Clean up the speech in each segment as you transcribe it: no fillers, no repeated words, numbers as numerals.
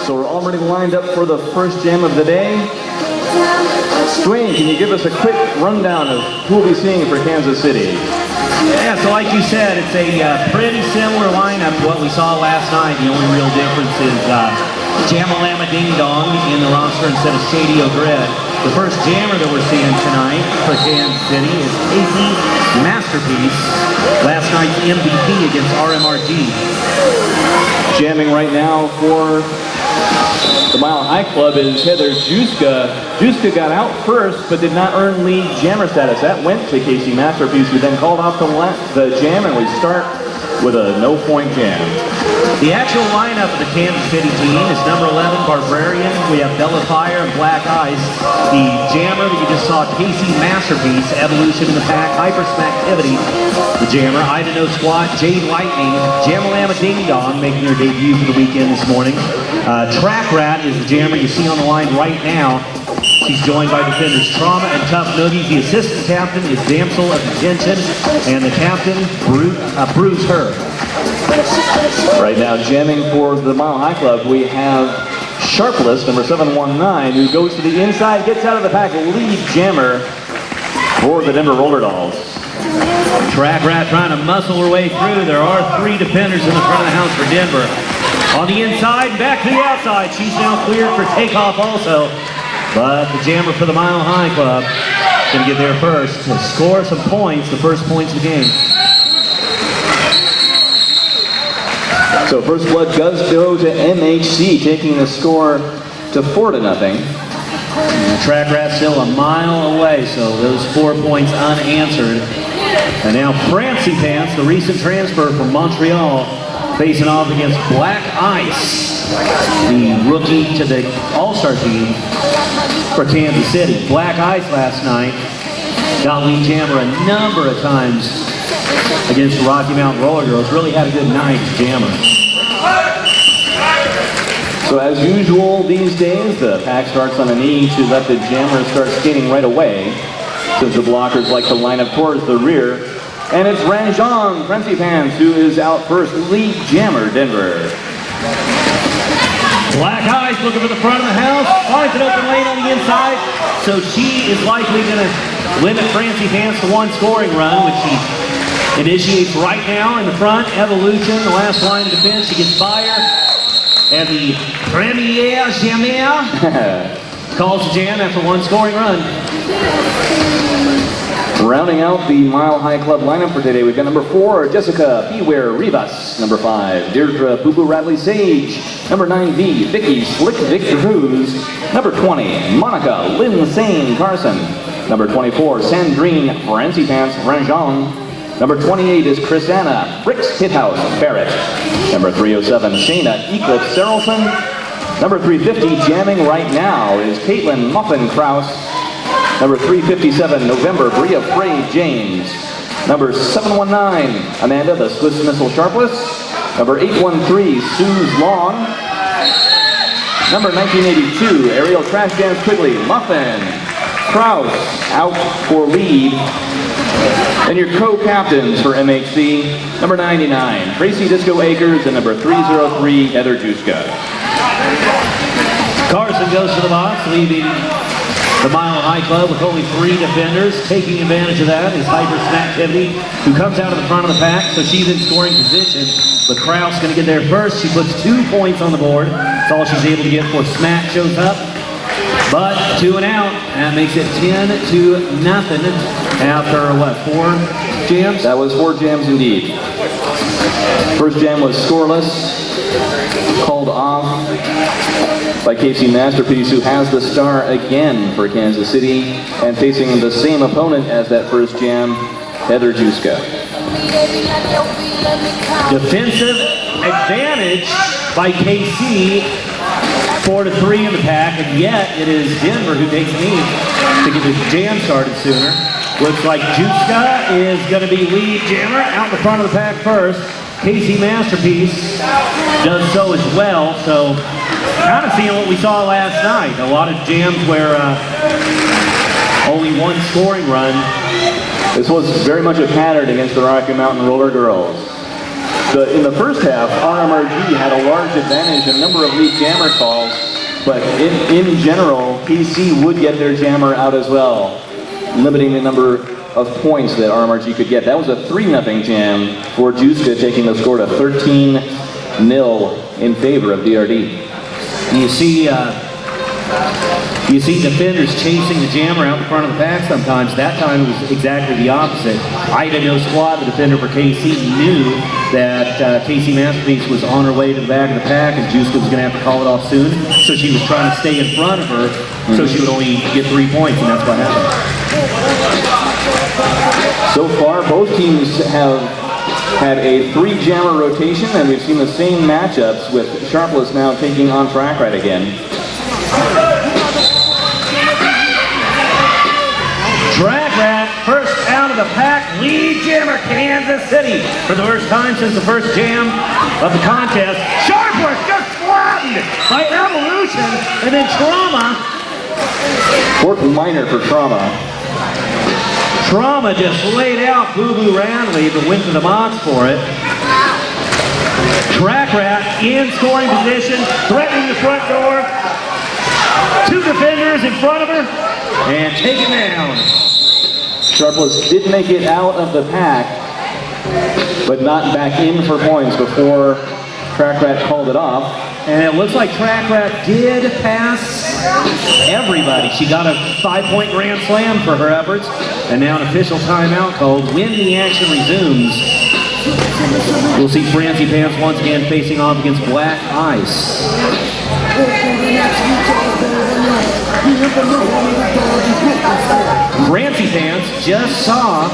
So we're already lined up for the first jam of the day. Dwayne, can you give us a quick rundown of who we'll be seeing for Kansas City? Yeah, so like you said, it's a pretty similar lineup to what we saw last night. The only real difference is Jamalama Ding Dong in the roster instead of Shady O'Grid. The first jammer that we're seeing tonight for Kansas City is KC Masterpiece, last night's MVP against RMRG. Jamming right now for the Mile High Club is Heather Juska. Juska got out first, but did not earn lead jammer status. That went to KC Masterpiece, who then called off the jam, and we start with a no-point jam. The actual lineup of the Kansas City team is number 11, Barbarian. We have Bella Fire and Black Ice. The jammer that you just saw, KC Masterpiece, Evolution in the Pack, Hyper Smacktivity. The jammer, Ida No Squat, Jade Lightning, Jamalama Ding Dong making their debut for the weekend this morning. Track Rat is the jammer you see on the line right now. She's joined by defenders Trauma and Tough Noogies. The assistant captain is Damsel of Detention, and the captain, Bruce Her. Right now, jamming for the Mile High Club, we have Sharpless, number 719, who goes to the inside, gets out of the pack, lead jammer for the Denver Roller Dolls. Track Rat trying to muscle her way through. There are 3 defenders in the front of the house for Denver. On the inside, back to the outside. She's now cleared for takeoff also. But the jammer for the Mile High Club is going to get there first to score some points, the first points of the game. So first blood does go to MHC, taking the score to 4-0. Track Rat still a mile away, so those 4 points unanswered. And now Francie Pants, the recent transfer from Montreal, facing off against Black Ice, the rookie to the All-Star team for Kansas City. Black Ice last night got lead jammer a number of times against Rocky Mountain Roller Girls. Really had a good night, jammer. So as usual these days, the pack starts on a knee to let the jammer start skating right away, since the blockers like to line up towards the rear. And it's Ranjong Francie Pants who is out first, lead jammer, Denver. Black Ice looking for the front of the house, finds an open lane on the inside, so she is likely going to limit Francie Pants to 1 scoring run, which she initiates right now in the front. Evolution, the last line of defense, she gets fire. And the Premier Jammer calls the jam after 1 scoring run. Rounding out the Mile High Club lineup for today, we've got number 4, Jessica Beware Rivas. Number 5, Deirdre Boo Boo Radley Sage. Number 9, Vicky Slick Vic Cruz. Number 20, Monica Lynn Sane Carson. Number 24, Sandrine Francie Pants Ranjong. Number 28 is Chrisanna Bricks Hithouse Barrett. Number 307, Shayna Eclipse Serrelson. Number 350, jamming right now, is Caitlin Muffin Kraus. Number 357, November Bria Frey James. Number 719, Amanda the Swiss Missile Sharpless. Number 813, Suze Long. Number 1982, Aerial Trash Dance Quigley Muffin Kraus out for lead. And your co-captains for MHC, number 99, Tracy Disco Akers, and number 303, Heather Juska. Carson goes to the box, leaving the Mile High Club with only 3 defenders. Taking advantage of that is Hyper Smacktivity, who comes out of the front of the pack, so she's in scoring position. But Kraus going to get there first. She puts 2 points on the board. That's all she's able to get before Smack shows up. But 2 and out, and makes it 10-0 after, what, 4 jams? That was 4 jams indeed. First jam was scoreless, called off by KC Masterpiece, who has the star again for Kansas City, and facing the same opponent as that first jam, Heather Juska. Defensive advantage by KC. 4-3 in the pack, and yet it is Denver who takes lead to get the jam started sooner. Looks like Juska is going to be lead jammer out the front of the pack first. KC Masterpiece does so as well, so kind of seeing what we saw last night. A lot of jams where only 1 scoring run. This was very much a pattern against the Rocky Mountain Roller Girls. In the first half, RMRG had a large advantage in a number of lead jammer calls, but in general, KC would get their jammer out as well, limiting the number of points that RMRG could get. That was a 3-0 jam for Juska, taking the score to 13-0 in favor of DRD. You see defenders chasing the jammer out in front of the pack sometimes. That time it was exactly the opposite. Ida No Squad, the defender for KC, knew that KC Masterpiece was on her way to the back of the pack and Juska was going to have to call it off soon. So she was trying to stay in front of her so she would only get 3 points, and that's what happened. So far, both teams have had a 3-jammer rotation, and we've seen the same matchups with Sharpless now taking on Track Right again. Track Rat, first out of the pack, lead jammer, Kansas City. For the first time since the first jam of the contest, Sharpless just flattened by Evolution, and then Trauma. Fourth minor for Trauma. Trauma just laid out Boo Boo Radley, but went to the box for it. Track Rat in scoring position, threatening the front door. 2 defenders in front of her, and taken down. Sharpless did make it out of the pack, but not back in for points before Track Rat called it off. And it looks like Track Rat did pass everybody. She got a 5-point grand slam for her efforts, and now an official timeout called. When the action resumes, we'll see Francie Pants once again facing off against Black Ice. Francie Pants just saw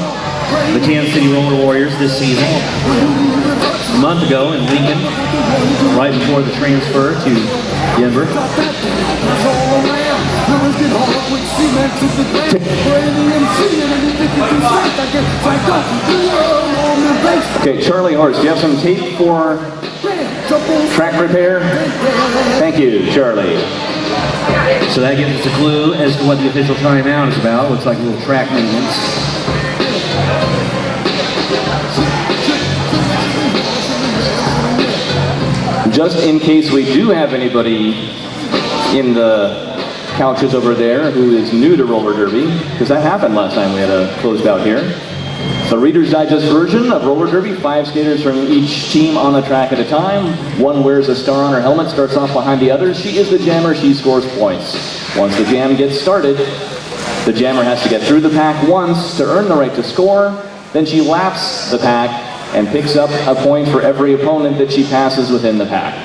the Kansas City Roller Warriors this season a month ago in Lincoln, right before the transfer to Denver. Okay, Charlie Horse, do you have some tape for track repair? Thank you, Charlie. So that gives us a clue as to what the official timeout is about. Looks like a little track maintenance. Just in case we do have anybody in the couches over there who is new to roller derby, because that happened last time we had a closed bout here. The Reader's Digest version of roller derby, 5 skaters from each team on the track at a time. One wears a star on her helmet, starts off behind the others. She is the jammer, she scores points. Once the jam gets started, the jammer has to get through the pack once to earn the right to score. Then she laps the pack and picks up a point for every opponent that she passes within the pack.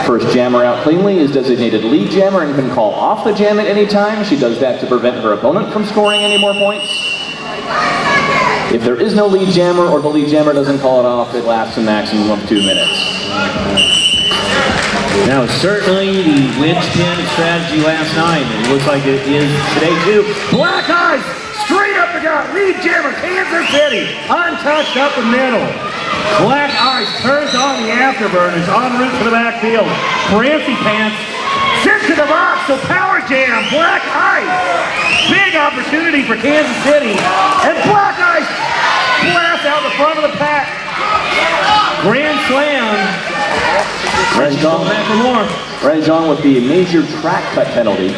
First jammer out cleanly is designated lead jammer and can call off the jam at any time. She does that to prevent her opponent from scoring any more points. If there is no lead jammer or the lead jammer doesn't call it off, it lasts a maximum of 2 minutes. Now, certainly the linchpin strategy last night, and it looks like it is today too. Black Ice, straight up the gut, lead jammer, Kansas City, untouched up the middle. Black Ice turns on the afterburners, en route to the backfield. Francie Pants sent to the box, so power jam, Black Ice. Big opportunity for Kansas City, and Black Ice blasts out the front of the pack. Grand slam. Rajon back for more. Rajon with the major track cut penalty.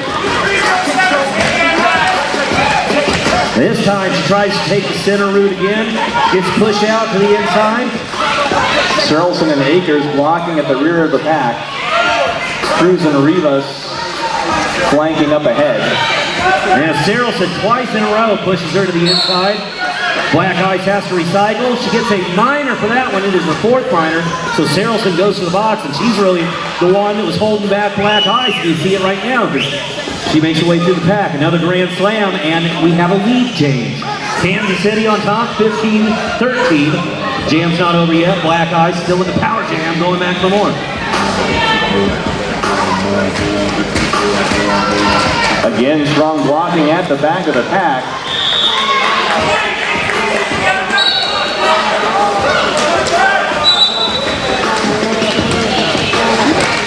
This time she tries to take the center route again. Gets pushed out to the inside. Searleson and Akers blocking at the rear of the pack. Cruz and Rivas flanking up ahead. Now Searleson twice in a row pushes her to the inside. Black Ice has to recycle. She gets a minor for that one. It is her 4th minor. So Searleson goes to the box, and she's really the one that was holding back Black Ice. You see it right now because she makes her way through the pack. Another grand slam, and we have a lead change. Kansas City on top, 15-13. Jam's not over yet. Black Ice still with the power jam, going back for more. Again, strong blocking at the back of the pack.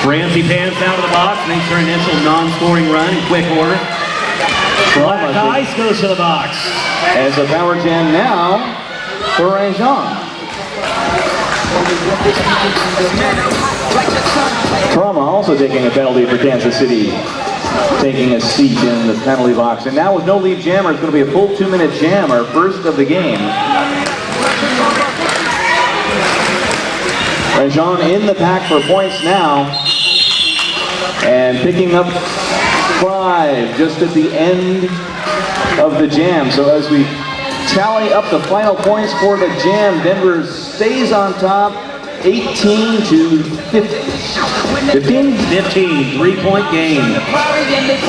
Francie Pants out of the box, makes her initial non-scoring run in quick order. Black Ice goes to the box. As a power jam now for Rajon. Trauma also taking a penalty for Kansas City, taking a seat in the penalty box. And now with no lead jammer, it's going to be a full 2-minute jam, our first of the game. Rajon in the pack for points now, and picking up 5 just at the end of the jam. So as we tally up the final points for the jam, Denver stays on top, 18 to 15? 15, 3-point game.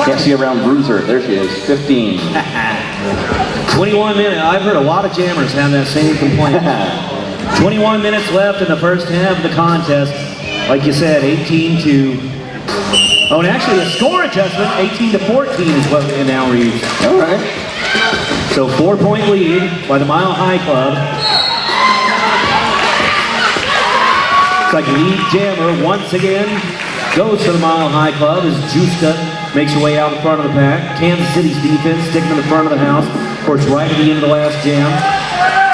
Can't see around Bruiser. There she is, 15. 21 minutes. I've heard a lot of jammers have that same complaint. 21 minutes left in the first half of the contest. Like you said, 18 to... Oh, and actually a score adjustment, 18 to 14 is what it now reads. All right. So 4-point lead by the Mile High Club. It's like lead jammer once again goes to the Mile High Club as Juska makes her way out in front of the pack. Kansas City's defense sticking in the front of the house. Of course, right at the end of the last jam.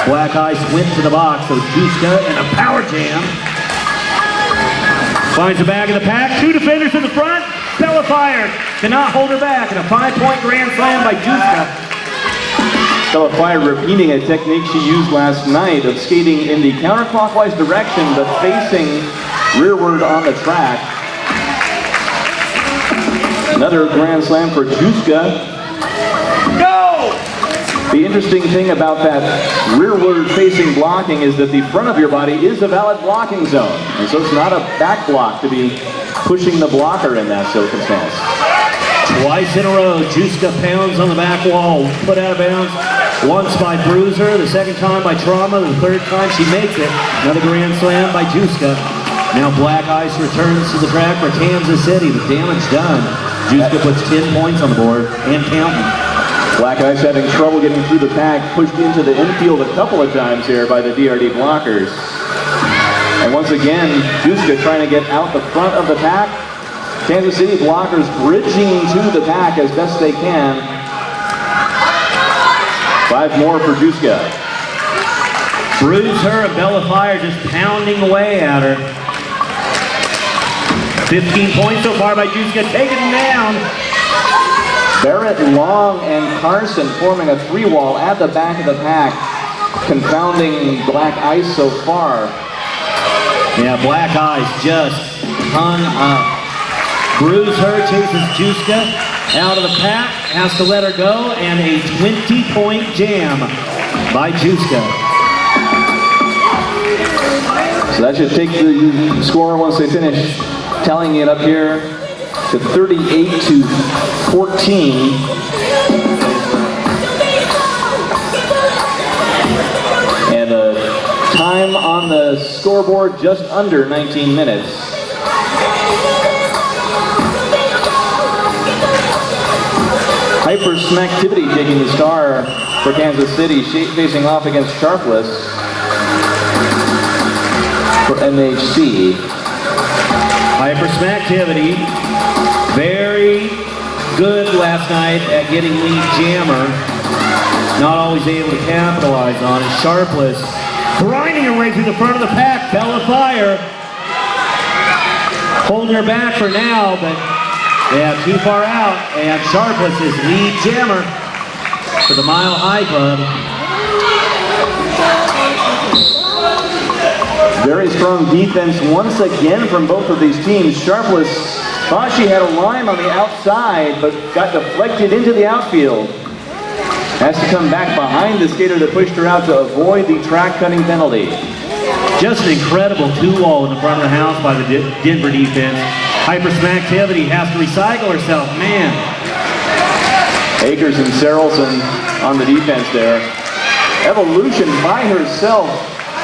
Black Ice went to the box, so Juska in a power jam. Finds the back of the pack, 2 defenders in the front. Bellafire cannot hold her back, and a 5-point grand slam by Juska. Bellafire repeating a technique she used last night of skating in the counterclockwise direction but facing rearward on the track. Another grand slam for Juska. Go! The interesting thing about that rearward facing blocking is that the front of your body is a valid blocking zone. And so it's not a back block to be pushing the blocker in that circumstance. Twice in a row, Juska pounds on the back wall, put out of bounds. Once by Bruiser, the second time by Trauma, the third time she makes it. Another grand slam by Juska. Now Black Ice returns to the track for Kansas City. The damage done. Juska puts 10 points on the board and counting. Black Ice having trouble getting through the pack, pushed into the infield a couple of times here by the DRD blockers. And once again, Juska trying to get out the front of the pack. Kansas City blockers bridging to the pack as best they can. 5 more for Juska. Bruiser and Bellafire just pounding away at her. 15 points so far by Juska, taking him down. Barrett, Long, and Carson forming a 3-wall at the back of the pack, confounding Black Ice so far. Yeah, Black Ice just hung up. Bruiser chases Juska out of the pack, has to let her go, and a 20-point jam by Juska. So that should take the score once they finish tallying it up here to 38 to 14. And a time on the scoreboard just under 19 minutes. Hypersmacktivity taking the star for Kansas City, facing off against Sharpless for MHC. Hypersmacktivity, very good last night at getting lead jammer. Not always able to capitalize on it. Sharpless grinding her way through the front of the pack. Bellafire holding her back for now, but yeah, too far out, and Sharpless is lead jammer for the Mile High Club. Very strong defense once again from both of these teams. Sharpless thought she had a line on the outside, but got deflected into the outfield. Has to come back behind the skater that pushed her out to avoid the track cutting penalty. Just an incredible 2-wall in the front of the house by the Denver defense. Hypersmacktivity has to recycle herself, man. Akers and Sarelson on the defense there. Evolution by herself,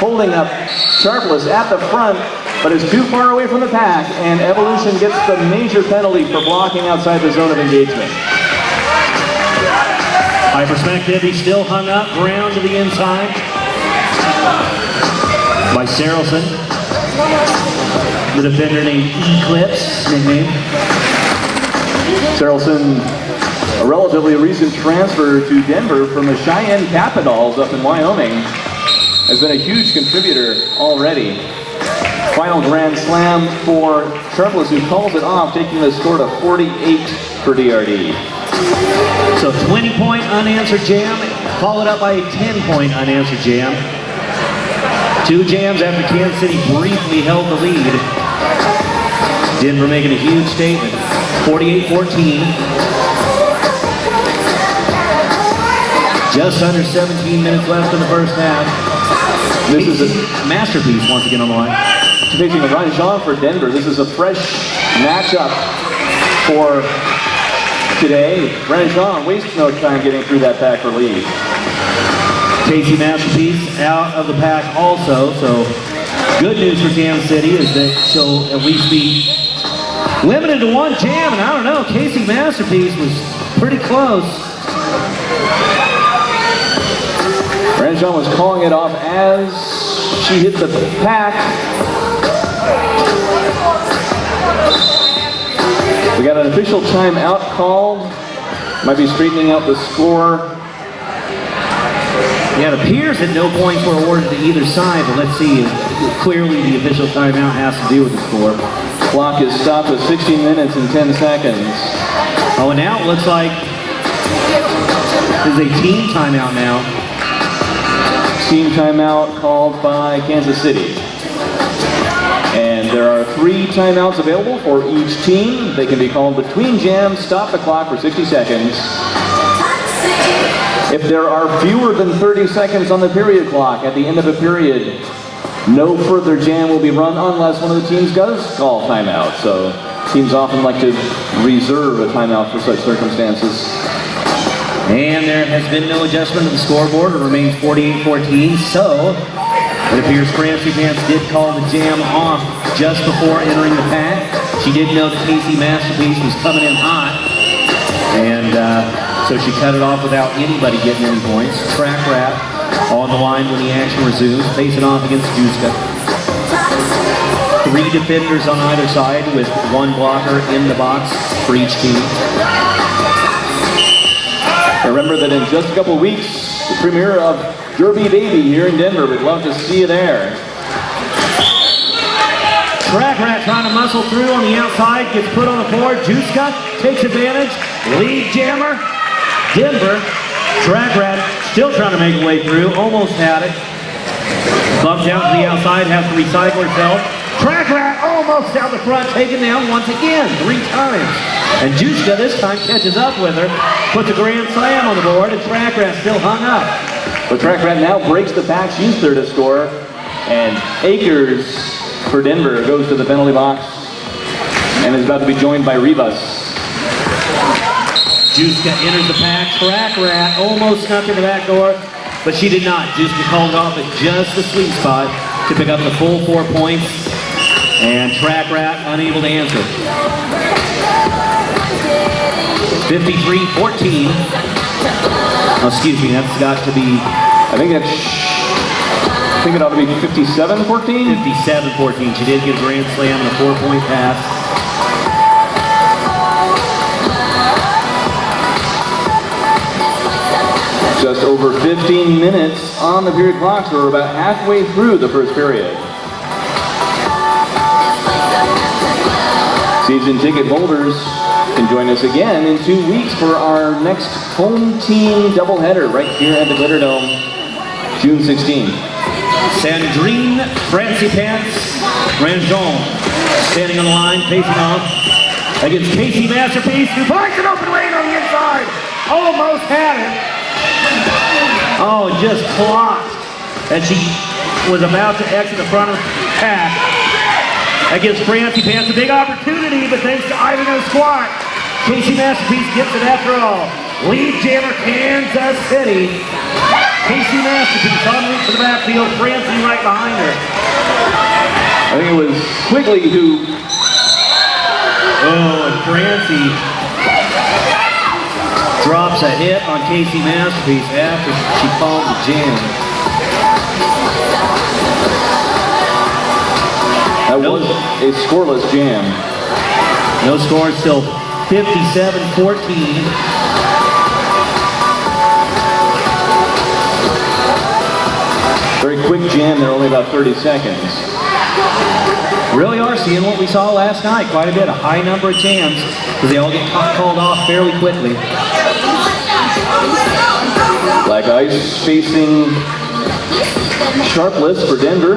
holding up Sharpless at the front, but is too far away from the pack, and Evolution gets the major penalty for blocking outside the zone of engagement. Hypersmacktivity still hung up, ground to the inside by Sarelson. The defender named Eclipse, nickname. Sarelson, a relatively recent transfer to Denver from the Cheyenne Capitals up in Wyoming, has been a huge contributor already. Final grand slam for Sharpless, who calls it off, taking the score to 48 for DRD. So 20-point unanswered jam, followed up by a 10-point unanswered jam. 2 jams after Kansas City briefly held the lead. Denver making a huge statement. 48-14. Just under 17 minutes left in the first half. This is a masterpiece once again on the line. facing Ryan Jean for Denver. This is a fresh matchup for today. Ryan Jean wastes no time getting through that pack for lead. Casey Masterpiece out of the pack also, so good news for Kansas City is that she'll at least be limited to 1 jam, and I don't know, Casey Masterpiece was pretty close. Ryan Jean was calling it off as she hit the pack. We got an official timeout called. Might be straightening out the score. Yeah, it appears that no points were awarded to either side, but let's see. Clearly the official timeout has to do with the score. Clock is stopped at 16 minutes and 10 seconds. Oh, and now it looks like there's a team timeout now. Team timeout called by Kansas City. And there are 3 timeouts available for each team. They can be called between jams, stop the clock for 60 seconds. If there are fewer than 30 seconds on the period clock at the end of a period, no further jam will be run unless one of the teams does call timeout. So teams often like to reserve a timeout for such circumstances. And there has been no adjustment to the scoreboard. It remains 48-14. So it appears Francie Vance did call the jam off just before entering the pack. She did know that Casey Masterpiece was coming in hot. And so she cut it off without anybody getting any points. Track Rat on the line when the action resumes, facing off against Juska. 3 defenders on either side with 1 blocker in the box for each team. Remember that in just a couple weeks, the premiere of Derby Baby here in Denver. We'd love to see you there. Track Rat trying to muscle through on the outside, gets put on the board. Juska takes advantage. Lead jammer. Denver. Track Rat still trying to make a way through. Almost had it. Bumps out to the outside, has to recycle herself. Track Rat almost down the front, taken down once again, 3 times. And Juska this time catches up with her, puts a grand slam on the board, and Track Rat still hung up. But Track Rat now breaks the pack. She's third to score. And Akers for Denver goes to the penalty box and is about to be joined by Rivas. Juska enters the pack. Track Rat almost snuck in the back door, but she did not. Juska called off at just the sweet spot to pick up the full 4 points. And Track Rat unable to answer. 53-14. Oh, excuse me, that's got to be... I think it ought to be 57-14? 57-14. She did get a grand slam and a 4-point pass. Just over 15 minutes on the period clock, so we're about halfway through the first period. Season ticket holders can join us again in 2 weeks for our next home team doubleheader right here at the Glitter Dome, June 16th. Sandrine Francipants Ranjon standing on the line, facing off against Casey Masterpiece, who finds an open lane on the inside. Almost had it. Oh, just clocked as she was about to exit the front of the pack. That gives Francie Pants a big opportunity, but thanks to Ivan on the squat, Casey Masterpiece gets it after all. Lead jammer Kansas City. Casey Masterpiece on route to the backfield, Francie right behind her. I think it was Quigley who... Oh, and Francie drops a hit on Casey Masterpiece after she called the jam. That was a scoreless jam. No score, still 57-14. Very quick jam there, only about 30 seconds. Really are seeing what we saw last night. Quite a bit, a high number of jams, because they all get called off fairly quickly. Black Ice facing Sharpless for Denver.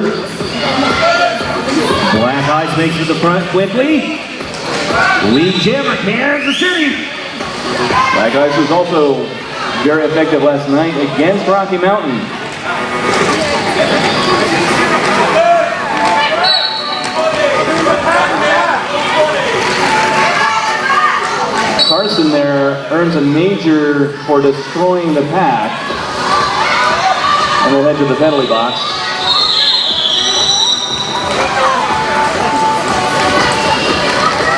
Black Ice makes it to the front quickly. Lead jammer, Kansas City. Black Ice was also very effective last night against Rocky Mountain. Carson there earns a major for destroying the pack. And we'll head to the penalty box.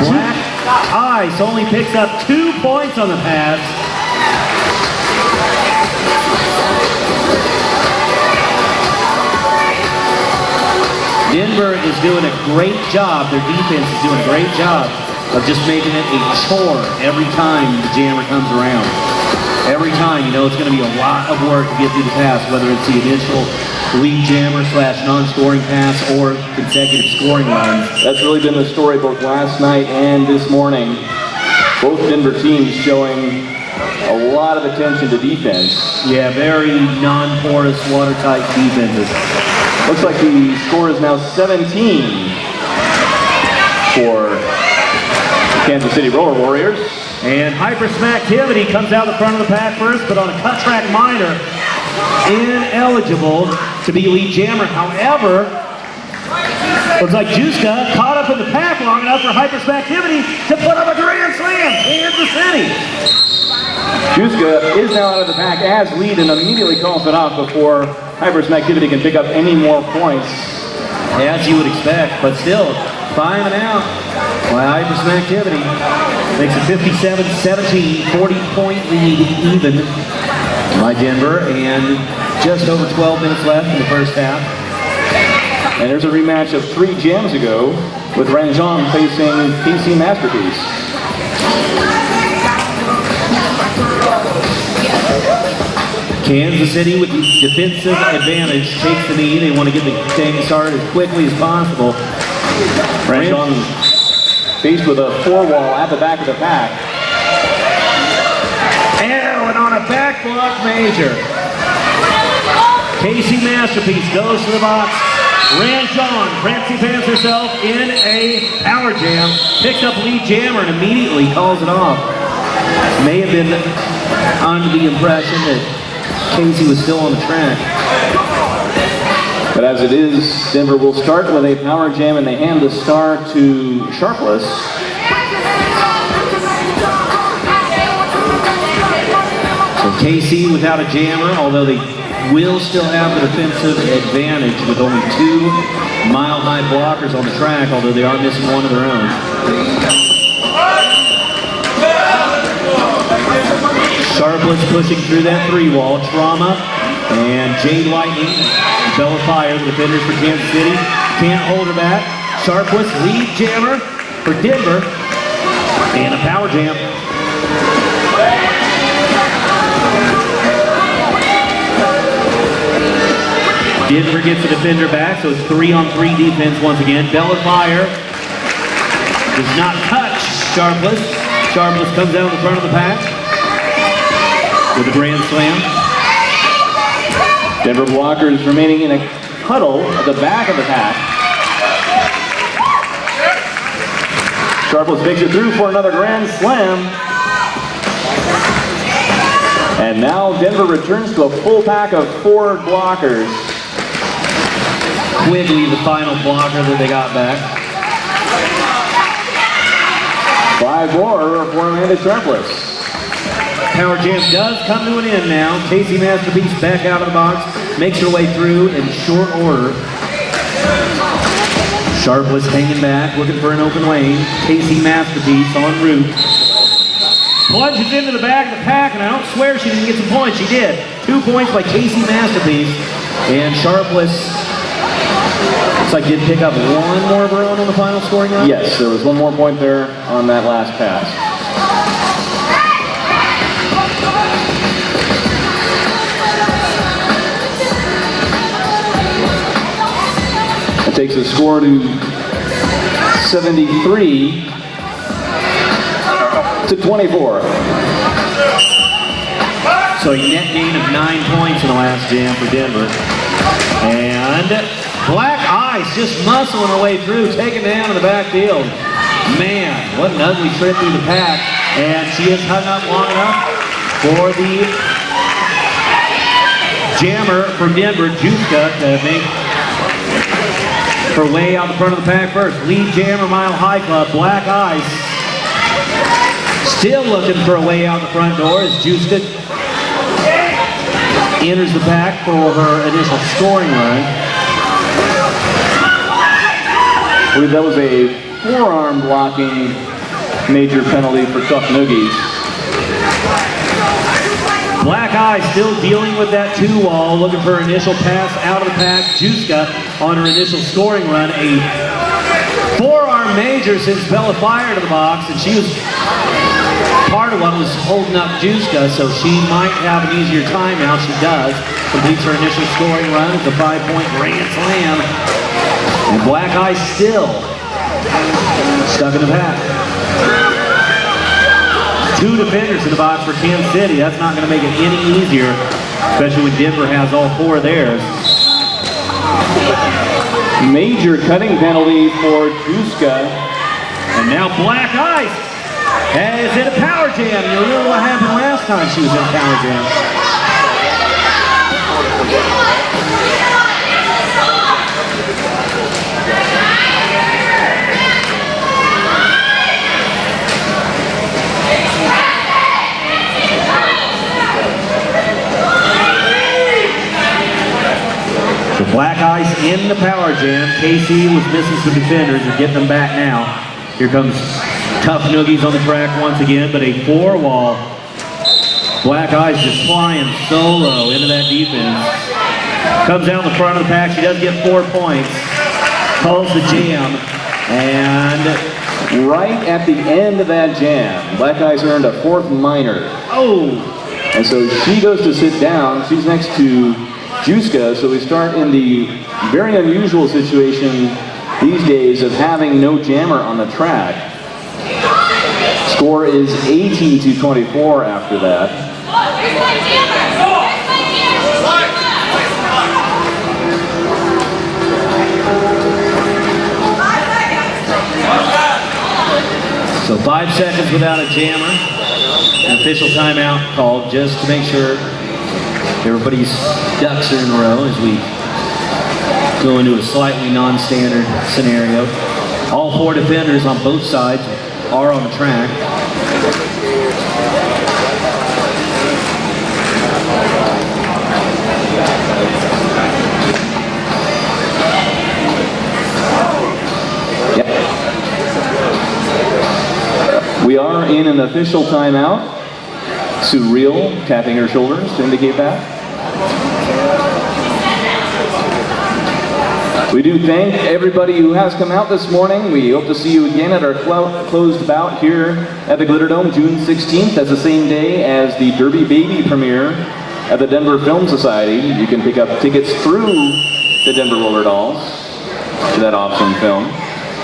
Black Ice only picks up 2 points on the pass. Denver is doing a great job. Their defense is doing a great job of just making it a chore every time the jammer comes around. Every time, you know, it's going to be a lot of work to get through the pass, whether it's the initial lead jammer / non-scoring pass or consecutive scoring runs. That's really been the story both last night and this morning. Both Denver teams showing a lot of attention to defense. Yeah, very non-porous, watertight defenses. Looks like the score is now 17 for the Kansas City Roller Warriors. And Hypersmacktivity comes out the front of the pack first, but on a cut track minor, ineligible to be lead jammer. However, looks like Juska caught up in the pack long enough for Hypersmacktivity to put up a grand slam. Kansas City. Juska is now out of the pack as lead and immediately calls it off before Hypersmacktivity can pick up any more points. As you would expect, but still, 5 and out by Hypersmacktivity. Makes it 57-17, 40-point lead even by Denver, and just over 12 minutes left in the first half. And there's a rematch of 3 jams ago with Ranjon facing KC Masterpiece. Kansas City with the defensive advantage takes the knee. They want to get the game started as quickly as possible. Ranjon faced with a 4-wall at the back of the pack. And on a back block major. KC Masterpiece goes to the box. Ranjon Francie pants herself in a power jam. Picks up lead jammer and immediately calls it off. May have been under the impression that Casey was still on the track. But as it is, Denver will start with a power jam and they hand the star to Sharpless. So KC without a jammer, although they will still have the defensive advantage with only 2 mile-high blockers on the track, although they are missing one of their own. Sharpless pushing through that 3-wall. Trauma and Jade Lightning, Bella Fire, the defenders for Kansas City. Can't hold her back. Sharpless, lead jammer for Denver. And a power jam. Denver gets the defender back, so it's 3-on-3 defense once again. Bella Fire does not touch Sharpless. Sharpless comes out in the front of the pack with a grand slam. Denver blockers remaining in a huddle at the back of the pack. Sharpless makes it through for another grand slam. And now Denver returns to a full pack of 4 blockers. Quigley, the final blocker that they got back. 5 more for Amanda Sharpless. Power jam does come to an end now. KC Masterpiece back out of the box, makes her way through in short order. Sharpless hanging back, looking for an open lane. KC Masterpiece en route. Plunges into the back of the pack, and I don't swear she didn't get some points. She did. 2 points by KC Masterpiece. And Sharpless looks like did pick up 1 more of her own on the final scoring run. Yes, there was 1 more point there on that last pass. It takes a score to 73-24. So a net gain of 9 points in the last jam for Denver. And Black Ice just muscling her way through, taking down in the backfield. Man, what an ugly trip through the pack. And she is hung up long enough for the jammer from Denver, Juska, to make her way out the front of the pack first. Lead jammer, Mile High Club, Black Ice. Still looking for a way out the front door as Juska enters the pack for her initial scoring run. I believe that was a forearm blocking major penalty for Chuck Noogies. Black Eye still dealing with that 2-wall, looking for her initial pass out of the pack. Juska on her initial scoring run, a forearm major since Bella fired to the box, and she was part of what was holding up Juska, so she might have an easier time now. She does. Completes her initial scoring run. It's a 5-point grand slam. And Black Eye still stuck in the pack. 2 defenders in the box for Kansas City. That's not going to make it any easier, especially when Denver has all 4 of theirs. Major cutting penalty for Juska. And now Black Ice is in a power jam. You remember what happened last time she was in a power jam. So Black Ice in the power jam. KC was missing some defenders. They're getting them back now. Here comes Tough Noogies on the track once again, but a 4-wall. Black Ice just flying solo into that defense. Comes out in the front of the pack. She does get 4 points. Calls the jam. And right at the end of that jam, Black Ice earned a 4th minor. oh, And so she goes to sit down. She's next to Juska. So we start in the very unusual situation these days of having no jammer on the track. Score is 80-24 after that. so 5 seconds without a jammer. An official timeout called just to make sure everybody's ducks are in a row as we go into a slightly non-standard scenario. All 4 defenders on both sides are on the track. Yep. We are in an official timeout. Sue Reel tapping her shoulders to indicate that. We do thank everybody who has come out this morning. We hope to see you again at our closed bout here at the Glitter Dome, June 16th. That's the same day as the Derby Baby premiere at the Denver Film Society. You can pick up tickets through the Denver Roller Dolls to that awesome film.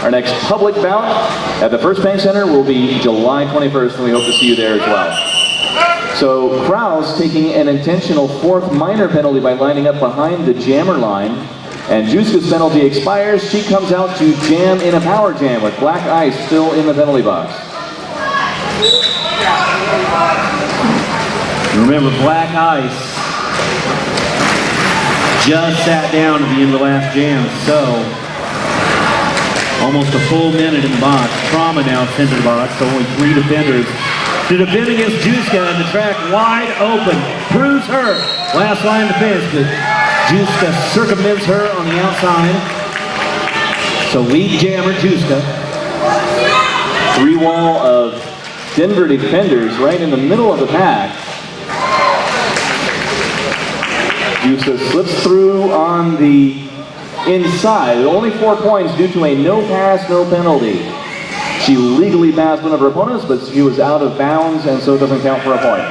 Our next public bout at the First Bank Center will be July 21st, and we hope to see you there as well. So Krause taking an intentional 4th minor penalty by lining up behind the jammer line. And Juska's penalty expires. She comes out to jam in a power jam with Black Ice still in the penalty box. Remember, Black Ice just sat down at the end of the last jam, so almost a full minute in the box. Trauma now sent to the box, so only 3 defenders to defend against Juska, and the track wide open. Proves her last line of defense, but Juska circumvents her on the outside. So lead jammer Juska. 3-wall of Denver defenders right in the middle of the pack. Juska slips through on the inside. Only 4 points due to a no pass, no penalty. She legally passed one of her opponents, but she was out of bounds, and so it doesn't count for a point.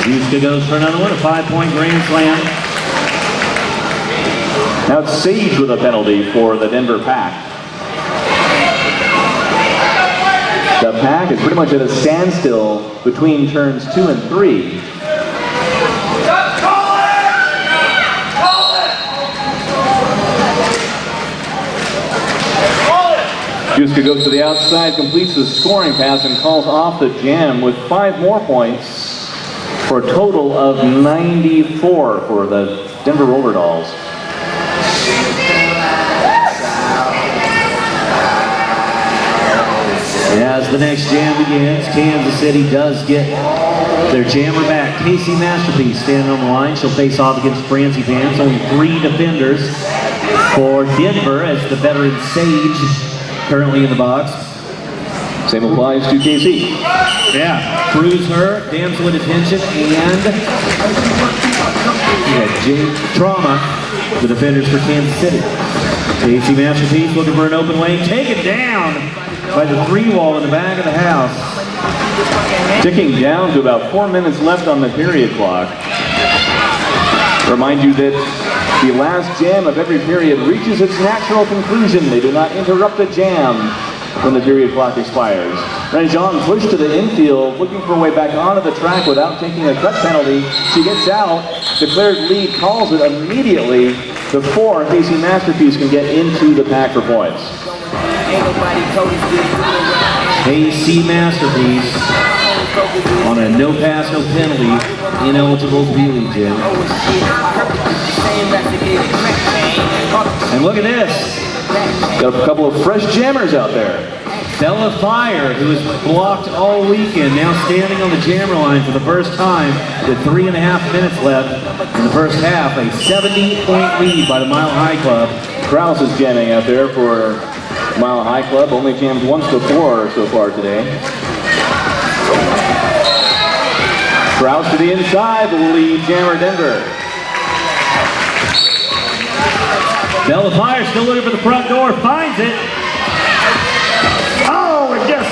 Juska goes for another one, a 5-point grand slam. Now it's Sage with a penalty for the Denver Pack. The Pack is pretty much at a standstill between turns 2 and 3. Juska goes to the outside, completes the scoring pass, and calls off the jam with 5 more points for a total of 94 for the Denver Roller Dolls. As the next jam begins, Kansas City does get their jammer back. Casey Masterpiece standing on the line. She'll face off against Francie Vance. Only 3 defenders for Denver as the veteran Sage currently in the box. Same applies to KC. Yeah, Cruise her, damsel in detention, and Trauma, the defenders for Kansas City. Casey Masterpiece looking for an open lane, taken down by the 3-wall in the back of the house. Ticking down to about 4 minutes left on the period clock. Remind you that the last jam of every period reaches its natural conclusion. They do not interrupt the jam when the period clock expires. Ranjon pushed to the infield, looking for a way back onto the track without taking a cut penalty. She gets out, declared lead, calls it immediately before Casey Masterpiece can get into the pack for points. KC Masterpiece on a no pass, no penalty, ineligible to be lead jam. And look at this. Got a couple of fresh jammers out there. Bella Fire, who was blocked all weekend, now standing on the jammer line for the first time with 3.5 minutes left in the first half. A 70-point lead by the Mile High Club. Krause is jamming out there for Mile High Club. Only jammed once before so far today. Krause to the inside, the lead jammer Denver. Bella Fire still looking for the front door, finds it. Oh, it just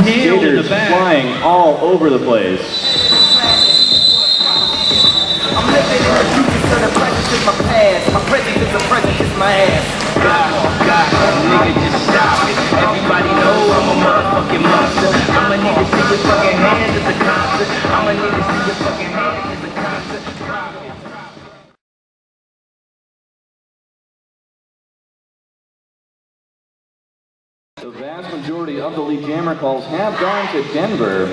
nailed in the Skaters back. flying all over the place. I'm living in the future, so the present is my past. My present is the present, is my ass. Nigga, just stop it. Everybody know I'm a motherfucking monster. I'ma need to see your fucking hands at the concert. I'ma need to see your fucking hands at the concert. The vast majority of the lead jammer calls have gone to Denver.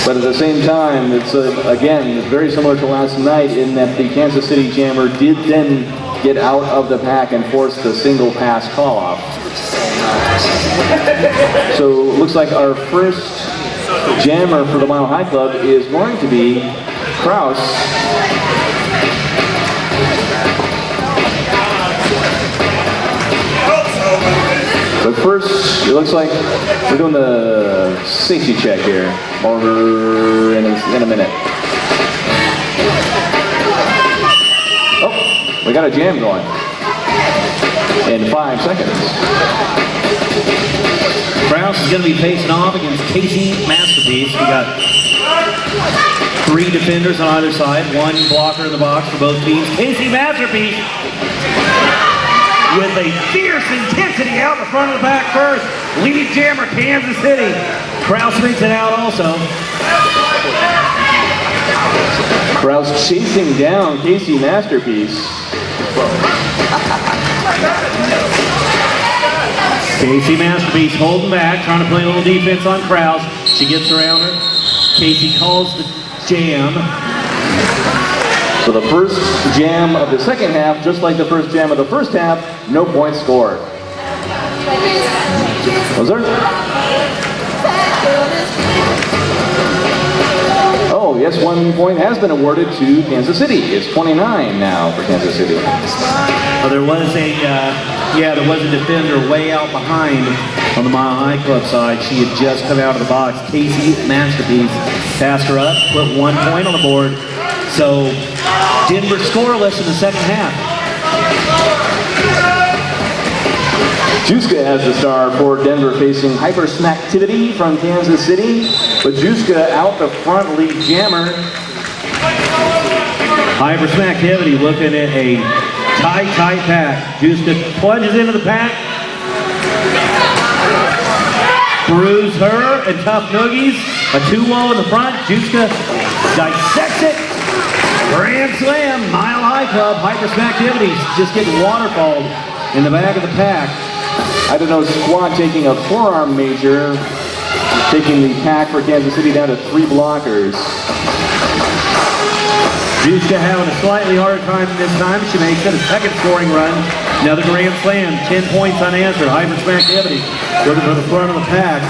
But at the same time, it's again very similar to last night in that the Kansas City jammer did then get out of the pack and force the single pass call off. So it looks like our first jammer for the Mile High Club is going to be Krause. But first, it looks like we're doing the safety check here over in a minute. Oh, we got a jam going in 5 seconds. Krause is going to be facing off against Casey Masterpiece. We got 3 defenders on either side, 1 blocker in the box for both teams. Casey Masterpiece with a fierce intensity out in the front of the back first. Lead jammer, Kansas City. Krause makes it out also. Krause chasing down Casey Masterpiece. Casey Masterpiece holding back, trying to play a little defense on Krause. She gets around her. Casey calls the jam. So the first jam of the second half, just like the first jam of the first half, no points scored. Was there? Oh, yes, 1 point has been awarded to Kansas City. It's 29 now for Kansas City. Oh, there was a defender way out behind on the Mile High Club side. She had just come out of the box. Casey Masterpiece passed her up, put 1 point on the board. So Denver scoreless in the second half. Juska has the star for Denver facing Hypersmacktivity from Kansas City. But Juska out the front lead jammer Hyper activity looking at a tight pack. Juska plunges into the pack. Bruise her and tough noogies. A 2-low in the front. Juska dissects it. Grand slam. Mile High Club. Hyper activities just getting waterfalled in the back of the pack. I don't know, squad taking a forearm major, taking the pack for Kansas City down to 3 blockers. Juska having a slightly harder time this time. She makes it a second scoring run. Another grand slam, 10 points unanswered. Hyper activity looking for the front of the pack.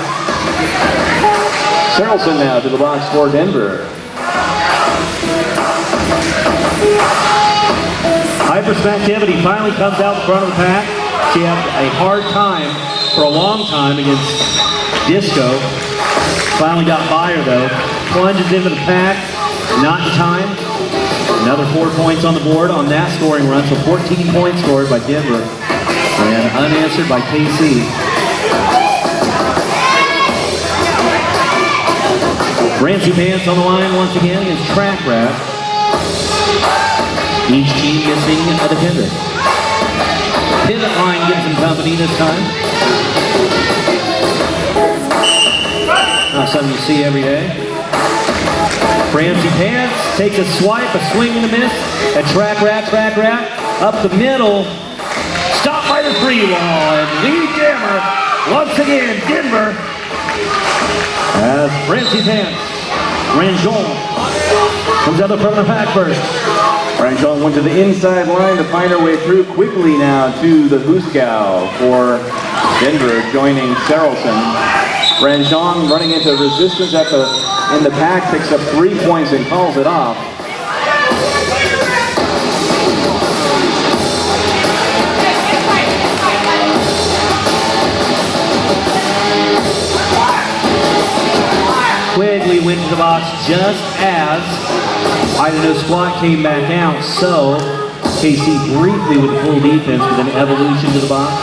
Sarelson now to the box for Denver. Hyper activity finally comes out the front of the pack. She had a hard time for a long time against Disco. Finally got by her though. Plunges into the pack. Not in time. Another 4 points on the board on that scoring run. So 14 points scored by Denver. And unanswered by KC. Rancy Pants on the line once again against Track Rat. Each team missing a defender. Pivot line gives him company this time. Not something you see every day. Ramsey Pants takes a swipe, a swing and a miss. And Track Rat, up the middle. Stopped by the free wall. And lead jammer, once again, Denver. As Ramsey Pants, Ranjon comes out the front of the pack first. Ranjon went to the inside line to find her way through. Quickly now to the Huskow for Denver, joining Sarelson. Ranjon running into resistance in the pack, picks up 3 points and calls it off. Quigley went to the box just as Idaho Squat came back out, so KC briefly with full defense with an evolution to the box.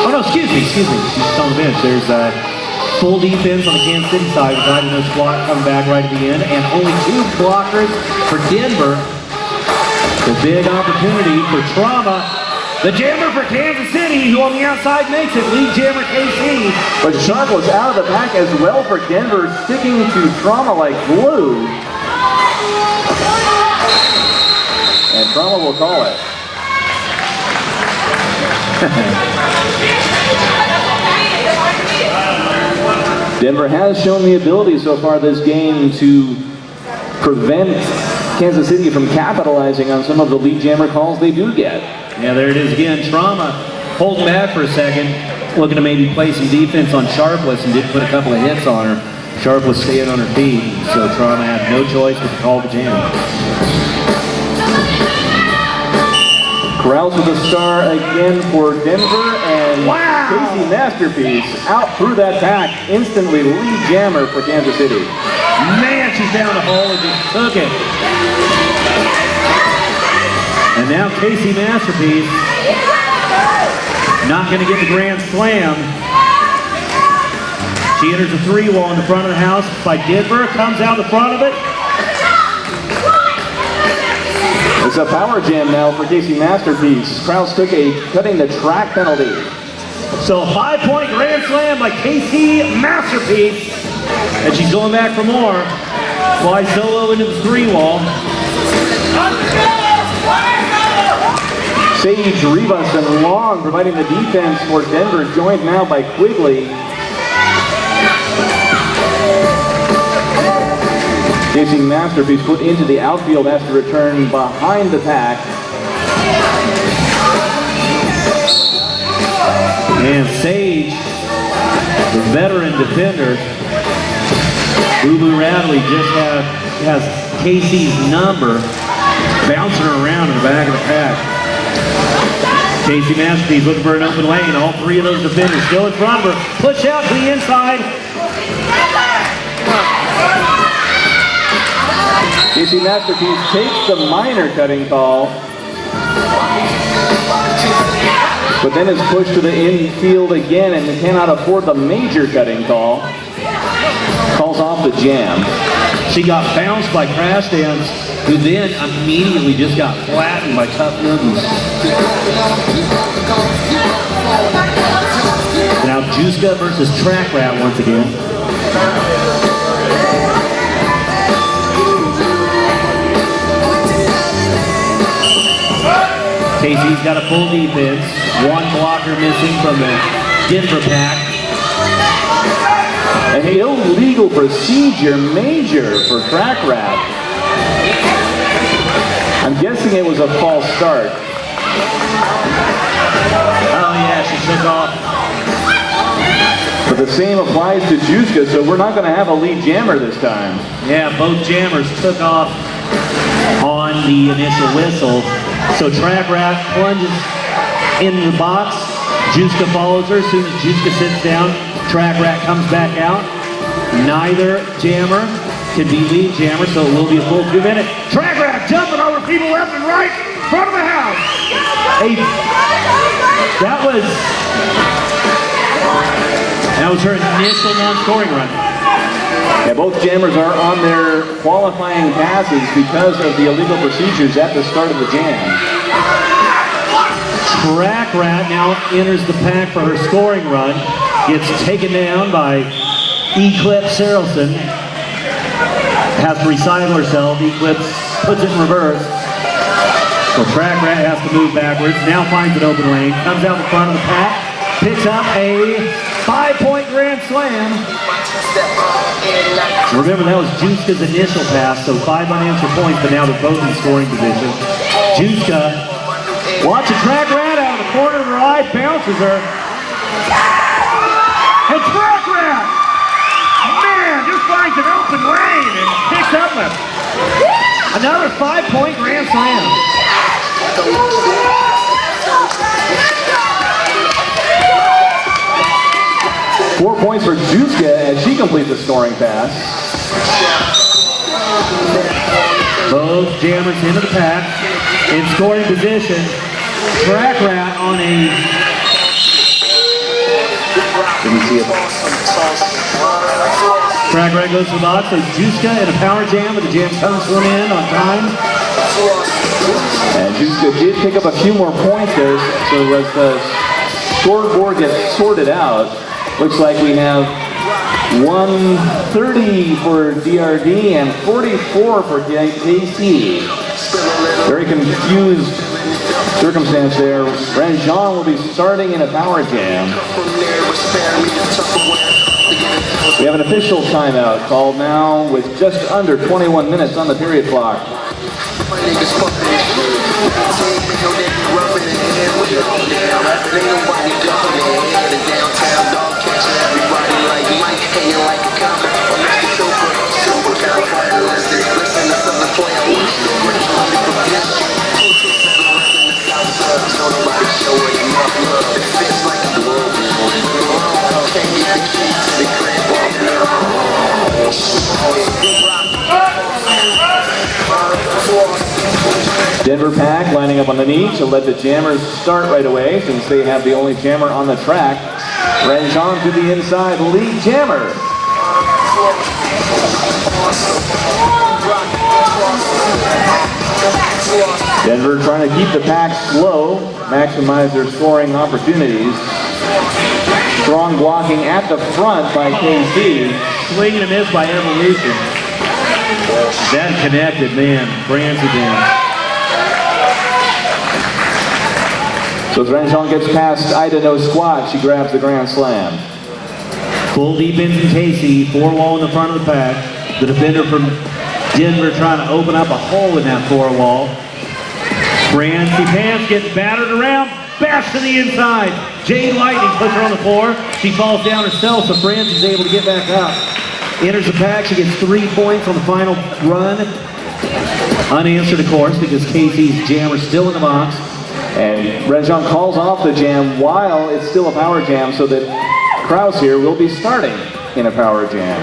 Oh no, excuse me, she's on the bench. There's full defense on the Kansas City side with Idaho Squat coming back right at the end, and only 2 blockers for Denver. The big opportunity for Trauma. The jammer for Kansas City, who on the outside makes it, lead jammer KC. But Sharp was out of the pack as well for Denver, sticking to Trauma like glue. And Trauma will call it. Denver has shown the ability so far this game to prevent Kansas City from capitalizing on some of the lead jammer calls they do get. Yeah, there it is again. Trauma holding back for a second, looking to maybe play some defense on Sharpless, and did put a couple of hits on her. Sharpless staying on her feet, so Trauma had no choice but to call the jam. Corrals with a star again for Denver, and Casey Masterpiece out through that pack, instantly lead jammer for Kansas City. Man, she's down the hole and just took it. And now Casey Masterpiece not going to get the grand slam. She enters a 3-wall in the front of the house by Denver, comes out the front of it. It's a power jam now for Casey Masterpiece. Krause took a cutting the track penalty. So a 5-point grand slam by Casey Masterpiece. And she's going back for more. Fly solo into the 3-wall. Sage, Rivas, and Long providing the defense for Denver, joined now by Quigley. Casey Masterpiece put into the outfield, has to return behind the pack. And Sage, the veteran defender, Boo Boo Radley just has Casey's number, bouncing her around in the back of the pack. Casey Masterpiece looking for an open lane. All 3 of those defenders still in front of her. Push out to the inside. Casey Masterpiece takes the minor cutting call, but then is pushed to the infield again and cannot afford the major cutting call. Calls off the jam. She got bounced by Crash Dance who then immediately just got flattened by Tough Nuggets. Now Juska versus Track Rat once again. Casey's got a full defense. One blocker missing from the Denver pack. An illegal procedure major for Track Rat. I'm guessing it was a false start. Oh yeah, she took off. But the same applies to Juska, so we're not going to have a lead jammer this time. Yeah, both jammers took off on the initial whistle. So Track Rat plunges in the box. Juska follows her. As soon as Juska sits down, Track Rat comes back out. Neither jammer could be lead jammer, so it will be a full 2 minutes. Track Rat jumping over people left and right, front of the house. Hey, that was her initial non-scoring run. Yeah, both jammers are on their qualifying passes because of the illegal procedures at the start of the jam. Track Rat now enters the pack for her scoring run. Gets taken down by Eclipse Sarelson. Has to recycle herself. Eclipse puts it in reverse. So Track Rat has to move backwards. Now finds an open lane. Comes out in front of the pack. Picks up a 5-point grand slam. Remember, that was Juska's initial pass, so 5 unanswered points, but now they're both in scoring position. Juska, watching Track Rat out of the corner of her eye, bounces her. And Track Rat, man, just finds an open lane and picks up another 5-point grand slam. 4 points for Juska as she completes the scoring pass. Both jammers into the pack in scoring position. Track Rat on a... Didn't see it. Track Rat goes to the box, so Juska in a power jam, but the jam comes to an end on time. And Juska did pick up a few more points there, so as the scoreboard gets sorted out, looks like we have 130 for DRD and 44 for KC. Very confused circumstance there. Ranjan will be starting in a power jam. We have an official timeout called now with just under 21 minutes on the period clock. Denver Pack lining up on the knee to let the jammers start right away since they have the only jammer on the track. Ranjan to the inside, lead jammer. Denver trying to keep the pack slow, maximize their scoring opportunities. Strong blocking at the front by KC. Swing and a miss by Evolution. That connected, man, brands again. So as Ranjan gets past Ida No Squat, she grabs the grand slam. Full defense in KC, 4 wall in the front of the pack. The defender from Denver trying to open up a hole in that 4 wall. Francie Pants gets battered around, bashed to the inside. Jade Lightning puts her on the floor. She falls down herself, so Francie's able to get back up. Enters the pack, she gets 3 points on the final run. Unanswered, of course, because KC's jammer's still in the box. And Ranjan calls off the jam while it's still a power jam so that Kraus here will be starting in a power jam.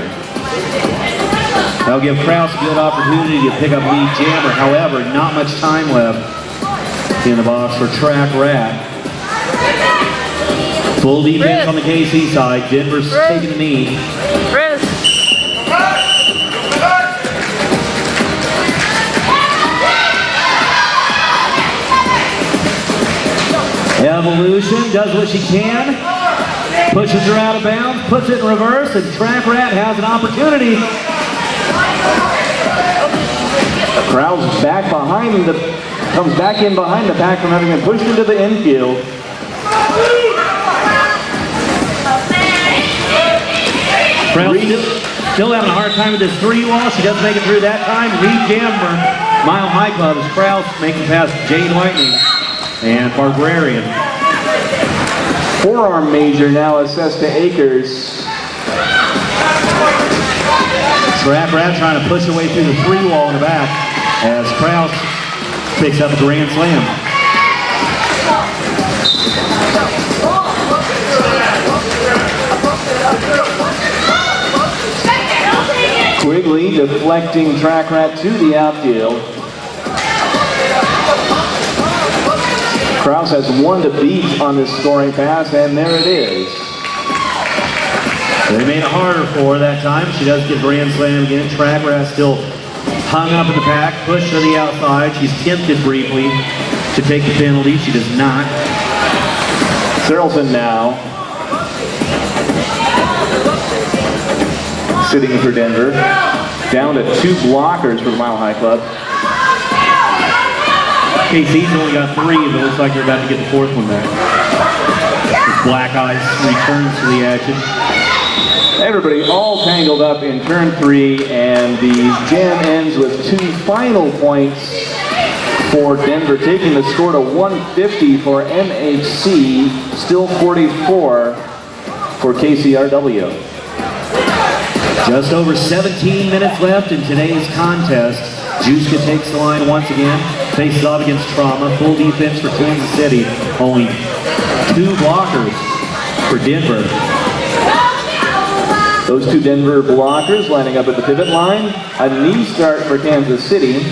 That'll give Kraus a good opportunity to pick up lead jammer. However, not much time left in the box for Track Rat. Full defense on the KC side. Denver's taking the knee. Evolution does what she can. Pushes her out of bounds, puts it in reverse, and Track Rat has an opportunity. Crowd's back behind comes back in behind the pack from having been pushed into the infield. Crowd still having a hard time with this three wall. She doesn't make it through that time. Lead jammer, Mile High Club, as Krause making past Jane Lightning and Barbarian. Forearm major now assessed to Akers. Track Rat trying to push her way through the three wall in the back as Krause picks up a grand slam. Quigley deflecting Track Rat to the outfield. Krause has one to beat on this scoring pass, and there it is. They made it harder for her that time. She does get grand slam again. Track Rat still hung up in the pack, pushed to the outside. She's tempted briefly to take the penalty. She does not. Searleton now sitting for Denver. Down to 2 blockers for the Mile High Club. KC's only got 3, but it looks like they're about to get the 4th one back. As Black Ice returns to the action. Everybody all tangled up in turn 3, and the jam ends with 2 final points for Denver, taking the score to 150 for MHC, still 44 for KCRW. Just over 17 minutes left in today's contest. Juska takes the line once again, faces off against Trauma, full defense for Kansas City, only 2 blockers for Denver. Those 2 Denver blockers lining up at the pivot line. A knee start for Kansas City.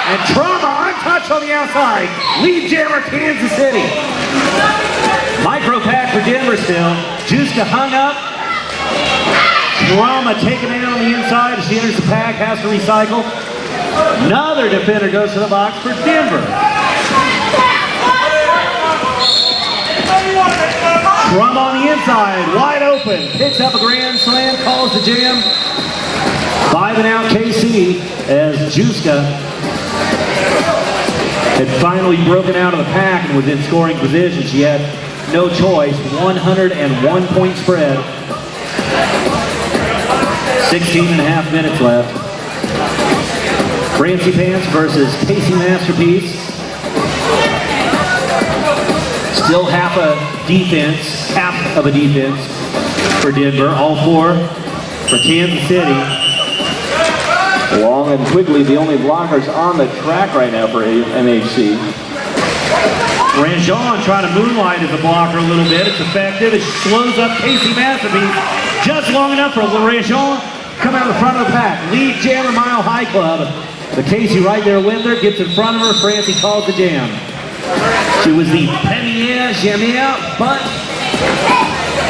And Trauma untouched on the outside. Lead jammer Kansas City. Micro pack for Denver still. Juska hung up. Trauma taken in on the inside as she enters the pack, has to recycle. Another defender goes to the box for Denver. Trauma on the inside, wide open, picks up a grand slam, calls the jam. 5 and out KC as Juska had finally broken out of the pack and was in scoring position. She had no choice, 101 point spread. 16 and a half minutes left. Francie Pants versus Casey Masterpiece. Still half of a defense for Denver. All 4 for Kansas City. Long and Quigley, the only blockers on the track right now for MHC. Ranjon trying to moonlight as a blocker a little bit. It's effective. It slows up Casey Masterpiece just long enough for Ranjon come out of the front of the pack. Lead jammer Mile High Club. The Casey right there with her, gets in front of her. Francie calls the jam. She was the premiere jammer, but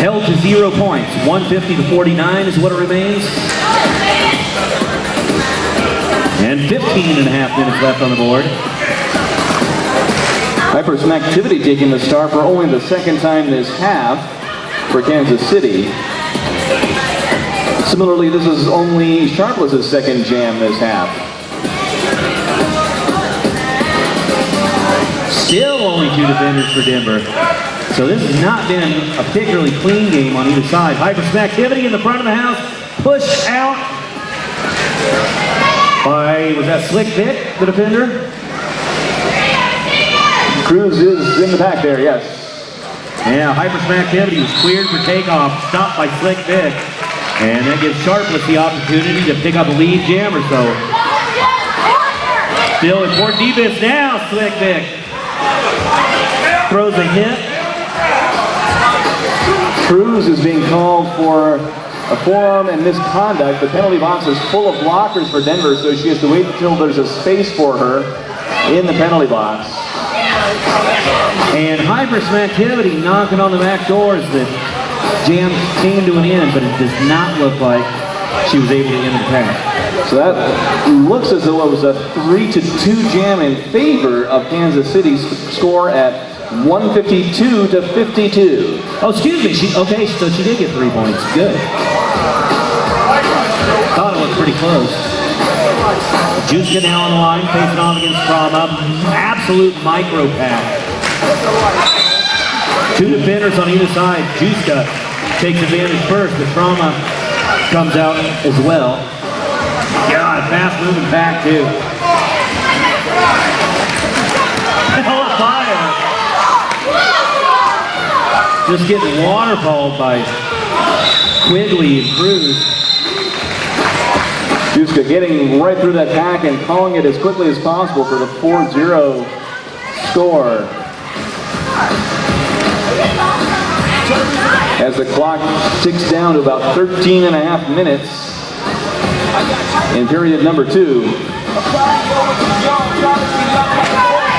held to 0 points. 150 to 49 is what it remains. And 15 and a half minutes left on the board. Hyper's Activity taking the star for only the 2nd time this half for Kansas City. Similarly, this is only Sharpless's 2nd jam this half. Still only 2 defenders for Denver. So this has not been a particularly clean game on either side. Hyper's Activity in the front of the house, pushed out by, was that Slick Vic, the defender? Cruz is in the pack there, yes. Yeah, Hyper's Activity was cleared for takeoff, stopped by Slick Vic. And that gives Sharpless the opportunity to pick up a lead jammer. So still important defense now, Slick Vic. Throws a hit. Cruz is being called for a forearm and misconduct. The penalty box is full of blockers for Denver, so she has to wait until there's a space for her in the penalty box. And Hyper's Activity knocking on the back doors that jam came to an end, but it does not look like she was able to end the pack. So that looks as though it was a 3-2 jam in favor of Kansas City's score at 152 to 52. Oh, excuse me. Okay, so she did get 3 points. Good. Thought it was pretty close. Juska now on the line, facing off against Trauma. Absolute micro pack. 2 defenders on either side. Juska takes advantage first, but Trauma comes out as well. God, fast moving pack too. Hell of fire. Just getting waterfalled by Quigley and Cruz. Juska getting right through that pack and calling it as quickly as possible for the 4-0 score. As the clock ticks down to about 13 and a half minutes in period number 2.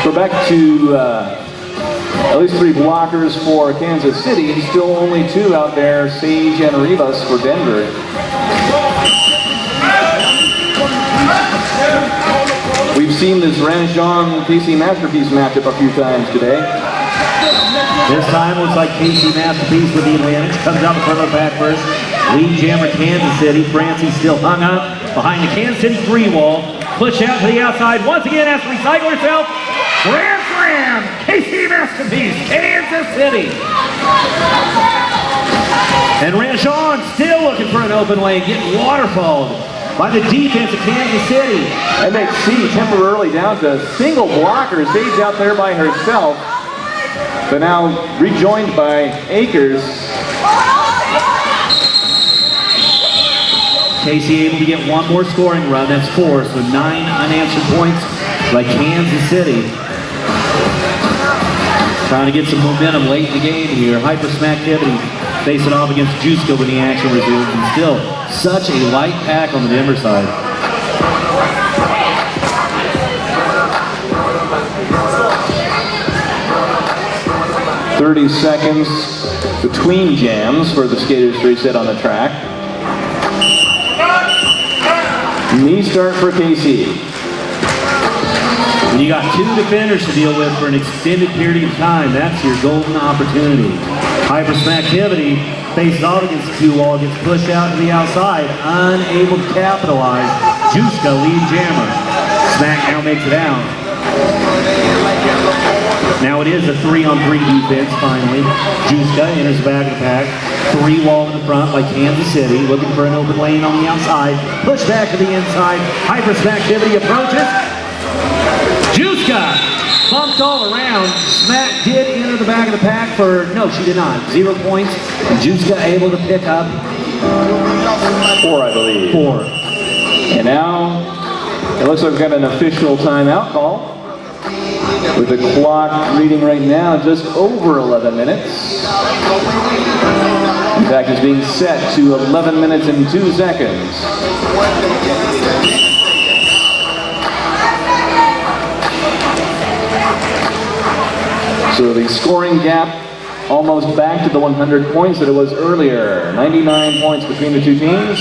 We're back to at least 3 blockers for Kansas City. Still only 2 out there, Sage and Rivas for Denver. We've seen this Ranjon KC Masterpiece matchup a few times today. This time looks like KC Masterpiece with the advantage. Comes out in front of the back first. Lead jammer Kansas City. Francie still hung up behind the Kansas City 3 wall. Push out to the outside. Once again has to recycle herself. Grand slam! KC Masterpiece, Kansas City. And Ranjon still looking for an open lane, getting waterfalled by the defense of Kansas City. MXC temporarily down to single blocker. Sage out there by herself, but now rejoined by Akers. KC able to get 1 more scoring run. That's 4, so 9 unanswered points by Kansas City. Trying to get some momentum late in the game here. Hypersmacktivity facing off against Juska when the action resumes. And still such a light pack on the Denver side. "30 seconds between jams for the skaters to reset on the track. Knee start for KC. When you got 2 defenders to deal with for an extended period of time, that's your golden opportunity. Hypersmacktivity faces off against the 2 wall, gets pushed out to the outside, unable to capitalize. Juska, lead jammer. Smack now makes it out. Now it is a 3-on-3 defense finally. Juska enters the back of the pack. 3 wall in the front like Kansas City, looking for an open lane on the outside. Push back to the inside. Hypersmacktivity approaches. Juska bumped all around. Smack did enter the back of the pack for, no, she did not. 0 points. And Juska able to pick up 4, I believe. 4. And now it looks like we've got an official timeout call, with the clock reading right now just over 11 minutes. In fact, it's being set to 11 minutes and 2 seconds. So the scoring gap almost back to the 100 points that it was earlier. 99 points between the 2 teams.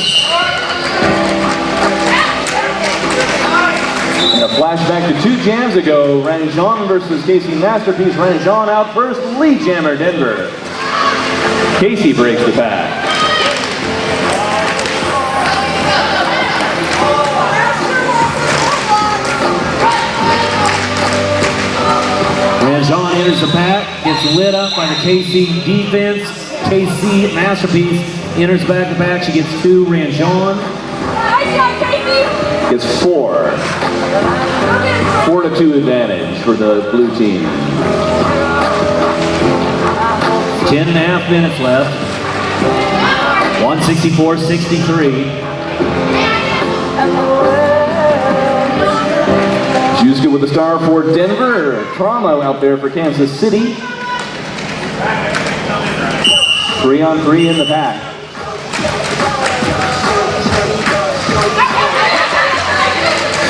And a flashback to 2 jams ago, Ranjon versus KC Masterpiece. Ranjon out first, lead jammer Denver. KC breaks the pack. Ranjon enters the pack, gets lit up by the KC defense. KC Masterpiece enters back to back. She gets 2. Ranjon Gets 4. 4-2 advantage for the blue team. 10.5 minutes left. 164-63. Juska with the star for Denver. Trauma out there for Kansas City. 3-on-3 in the pack.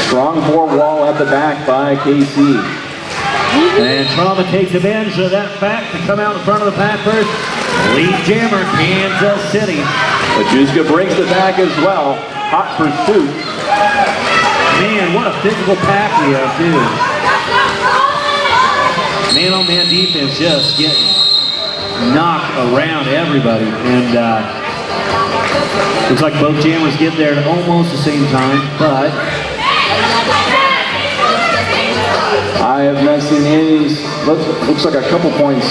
Strong 4 wall at the back by KC. And Trauma takes advantage of that fact to come out in front of the pack first. Lead jammer, Kansas City. But Juska breaks the back as well. Hot pursuit. Man, what a physical pack we have, too. Man-on-man defense just getting knocked around everybody. And looks like both jammers get there at almost the same time, but I have not seen any, looks like a couple points.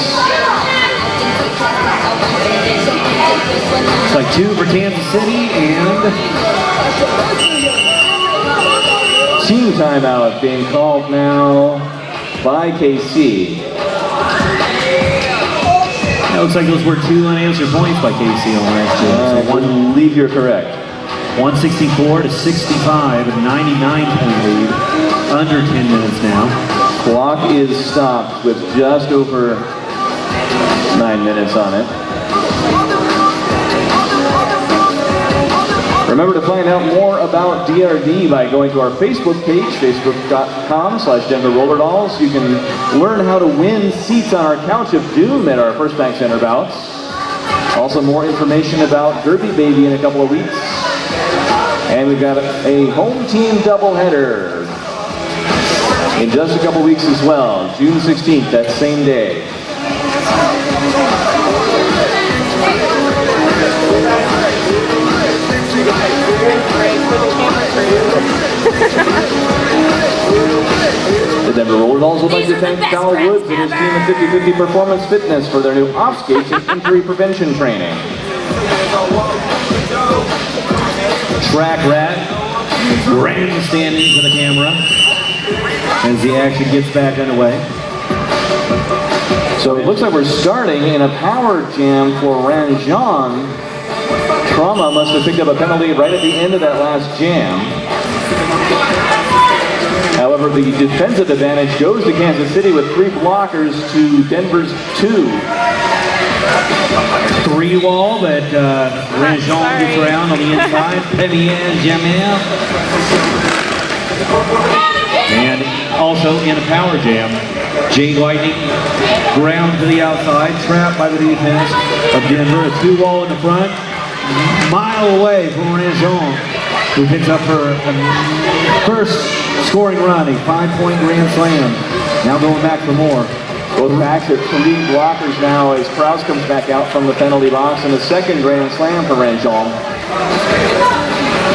it's like 2 for Kansas City and Team timeout being called now by KC. it looks like those were 2 unanswered points by KC on last year. I believe you're correct. 164 to 65, a 99-point lead. Under 10 minutes now. Clock is stopped with just over 9 minutes on it. Remember to find out more about DRD by going to our Facebook page, facebook.com/Denver Roller Dolls. You can learn how to win seats on our Couch of Doom at our First Bank Center bouts. Also more information about Derby Baby in a couple of weeks. And we've got a home team doubleheader in just a couple weeks as well, June 16th, that same day. The Denver Roller Dolls would like to thank Kyle Woods and his team at 50/50 Performance Fitness for their new off-skates and injury prevention training. Track Rat grandstanding for the camera as the action gets back underway. So it looks like we're starting in a power jam for Ranjon. Trauma must have picked up a penalty right at the end of that last jam. However, the defensive advantage goes to Kansas City with 3 blockers to Denver's 2. 3 wall that Ranjon gets around on the inside. Pevian Jamel. And also in a power jam, Jade Lightning ground to the outside, trapped by the defense of Denver. A 2 wall in the front, mile away from Ranjon, who picks up her first scoring run, a 5-point grand slam. Now going back for more. Both backs at 3 blockers now as Krause comes back out from the penalty box, and a second grand slam for Ranjon.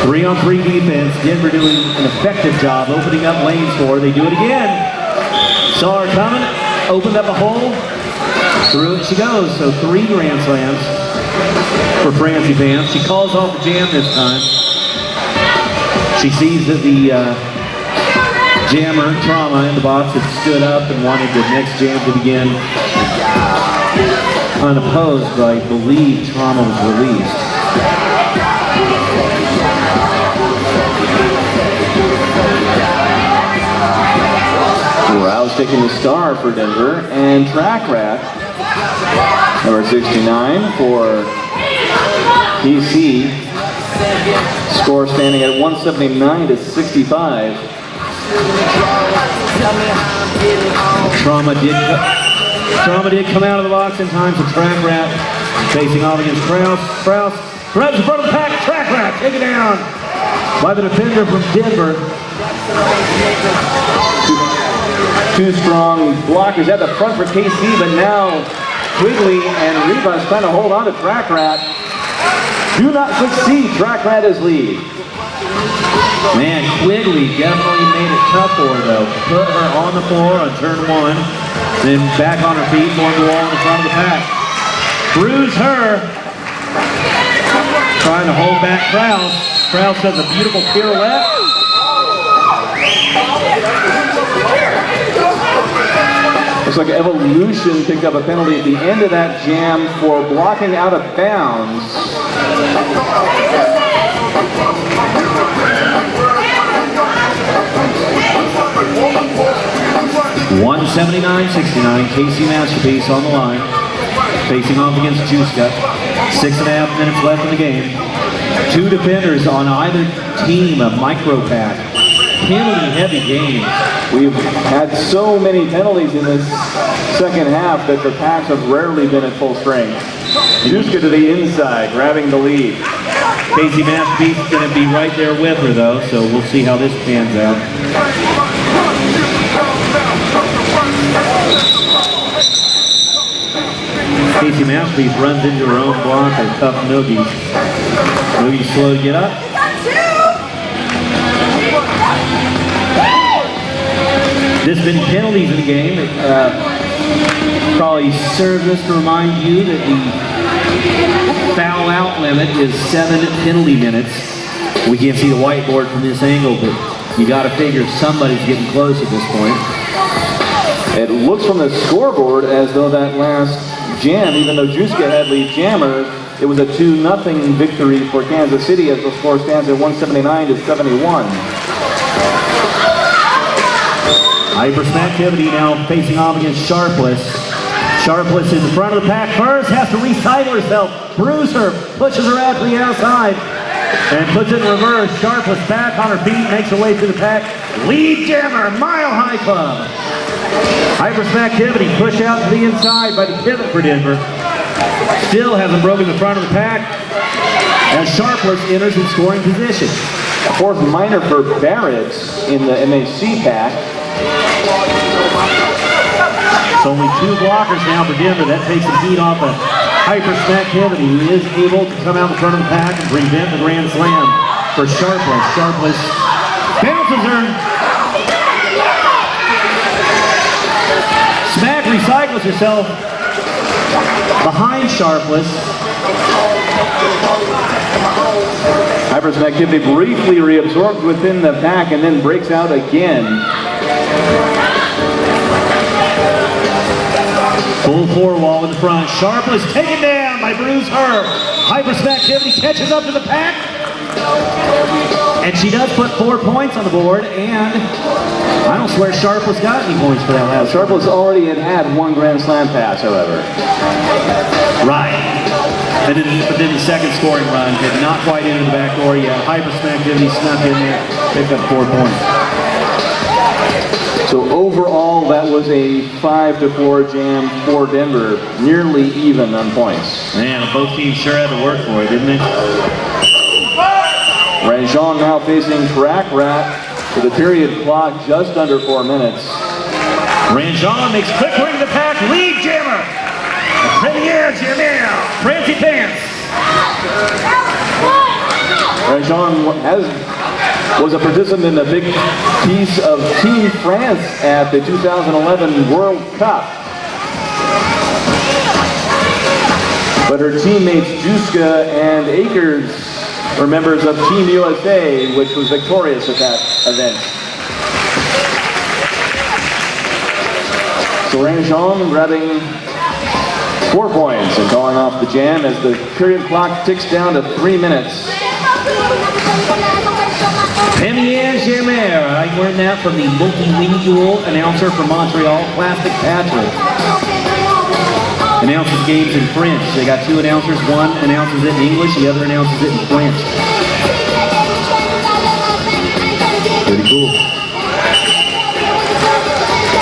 3-on-3 defense. Denver doing an effective job opening up lanes for her. They do it again. Saw her coming, opened up a hole, through it she goes. So 3 grand slams for Francie Vance. She calls off the jam this time. She sees that the jammer, Trauma, in the box had stood up and wanted the next jam to begin unopposed, but I believe Trauma was released. Rouse taking the star for Denver, and Track Rat, number 69 for PC. Score standing at 179 to 65. Trauma did come out of the box in time for Track Rat, facing off against Krause. Krause grabs in front of the pack. Track Rat taken down by the defender from Denver. 2 strong blockers at the front for KC, but now Quigley and Rivas trying to hold on to Track Rat. Do not succeed. Track Rat is lead. Man, Quigley definitely made it tough for her, though. Put her on the floor on turn 1, then back on her feet, going to the wall in the front of the pack. Bruise her. Trying to hold back Krause. Krause does a beautiful pirouette. Looks like Evolution picked up a penalty at the end of that jam for blocking out of bounds. 179-69, KC Masterpiece on the line. Facing off against Juska. 6.5 minutes left in the game. 2 defenders on either team, a micro pack. Penalty-heavy game. We've had so many penalties in this second half that the packs have rarely been at full strength. Juska to the inside, grabbing the lead. Casey Masterpiece is going to be right there with her, though, so we'll see how this pans out. Casey Masterpiece runs into her own block of tough noogies. Noogie's slow to get up. There's been penalties in the game. Probably serves us to remind you that the foul out limit is 7 penalty minutes. We can't see the whiteboard from this angle, but you got to figure somebody's getting close at this point. It looks from the scoreboard as though that last jam, even though Juska had lead jammer, it was a 2-0 victory for Kansas City as the score stands at 179-71. Hypersmacktivity now facing off against Sharpless. Sharpless in the front of the pack first, has to recycle herself. Bruiser pushes her out to the outside and puts it in reverse. Sharpless back on her feet, makes her way through the pack. Lead jammer, Mile High Club. Hypersmacktivity push out to the inside by the pivot for Denver. Still hasn't broken the front of the pack as Sharpless enters in scoring position. A fourth minor for Barrett in the MAC pack. It's only 2 blockers now for Denver. That takes some heat off of Hypersmacktivity, who is able to come out in front of the pack and prevent the grand slam for Sharpless. Sharpless bounces her. Smack recycles herself behind Sharpless. Hypersmacktivity briefly reabsorbed within the pack and then breaks out again. Full 4 wall in the front. Sharpless taken down by Bruiser. Hypersmacktivity catches up to the pack. And she does put 4 points on the board, and I don't swear Sharpless got any points for that last. Sharpless already had 1 Grand Slam pass, however. Right. But then the second scoring run did not quite into the back door yet. Hypersmacktivity snuck in there, picked up 4 points. So overall, that was a 5-4 jam for Denver, nearly even on points. Man, both teams sure had to work for it, didn't they? Ranjon now facing Track Rat with the period clock just under 4 minutes. Ranjon makes quick way to the pack, lead jammer. Premier Jamel, Francie Pants. Ranjon was a participant in a big piece of Team France at the 2011 World Cup. But her teammates Juska and Akers were members of Team USA, which was victorious at that event. So Ranjon grabbing 4 points and calling off the jam as the period clock ticks down to 3 minutes. Premier Germain, I learned that from the multilingual announcer from Montreal, Plastic Patrick. Announces games in French. They got 2 announcers. One announces it in English, the other announces it in French. Pretty cool.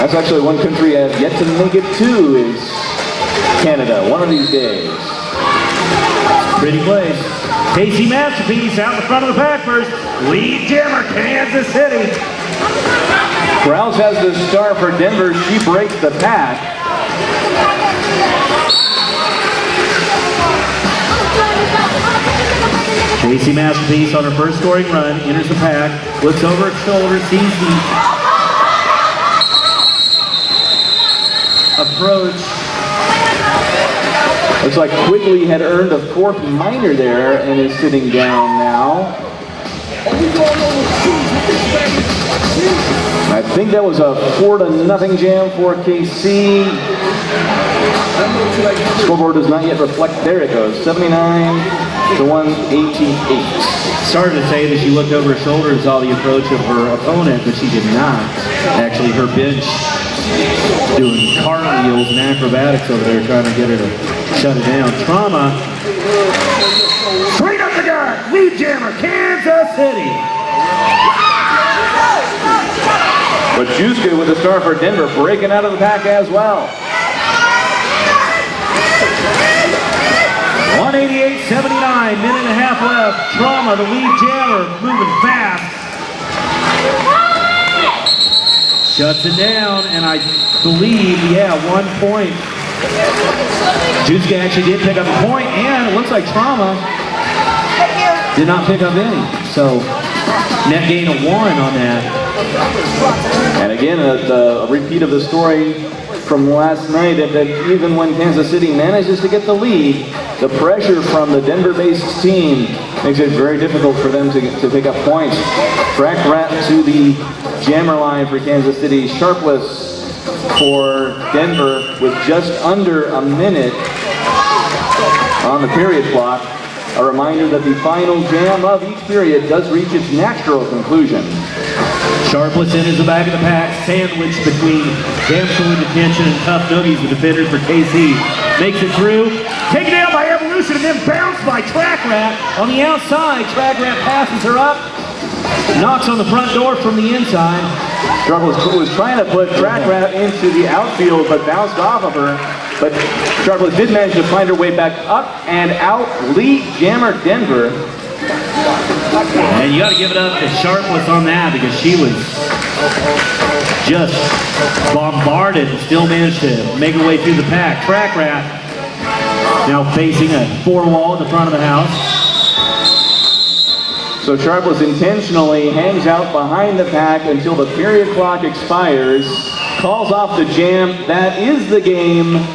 That's actually one country I have yet to make it to is Canada, one of these days. Pretty place. Casey Masterpiece out in the front of the pack first. Lead jammer, Kansas City. Krause has the star for Denver. She breaks the pack. Casey Masterpiece on her first scoring run, enters the pack, looks over her shoulder, sees the approach. Looks like Quigley had earned a 4th minor there and is sitting down now. I think that was a 4-0 jam for KC. Scoreboard does not yet reflect. There it goes, 79-188. Started to say that she looked over her shoulder and saw the approach of her opponent, but she did not. Actually, her bench doing cartwheels and acrobatics over there, trying to get her to shut it down. Trauma. Straight up the gut. Lead jammer, Kansas City. But Juska with the star for Denver, breaking out of the pack as well. 188-79, minute and a half left. Trauma, the lead jammer, moving fast. Shuts it down, and I believe, 1 point. Juiska actually did pick up a point, and it looks like Trauma did not pick up any. So, net gain of 1 on that. And again, a repeat of the story from last night, that even when Kansas City manages to get the lead, the pressure from the Denver-based team makes it very difficult for them to pick up points. Track rat to the jammer line for Kansas City. Sharpless for Denver with just under a minute on the period clock. A reminder that the final jam of each period does reach its natural conclusion. Sharpless in the back of the pack, sandwiched between Damsel in Detention and Tough Noogies, the defender for KC. Makes it through, taken down by Evolution, and then bounced by Track Rat. On the outside, Track Rat passes her up, knocks on the front door from the inside. Sharpless was trying to put Track Rat into the outfield, but bounced off of her. But Sharpless did manage to find her way back up and out, lead jammer Denver. And you got to give it up to Sharpless on that, because she was just bombarded and still managed to make her way through the pack. Track Rat now facing a 4-wall at the front of the house. So Sharpless intentionally hangs out behind the pack until the period clock expires, calls off the jam. That is the game.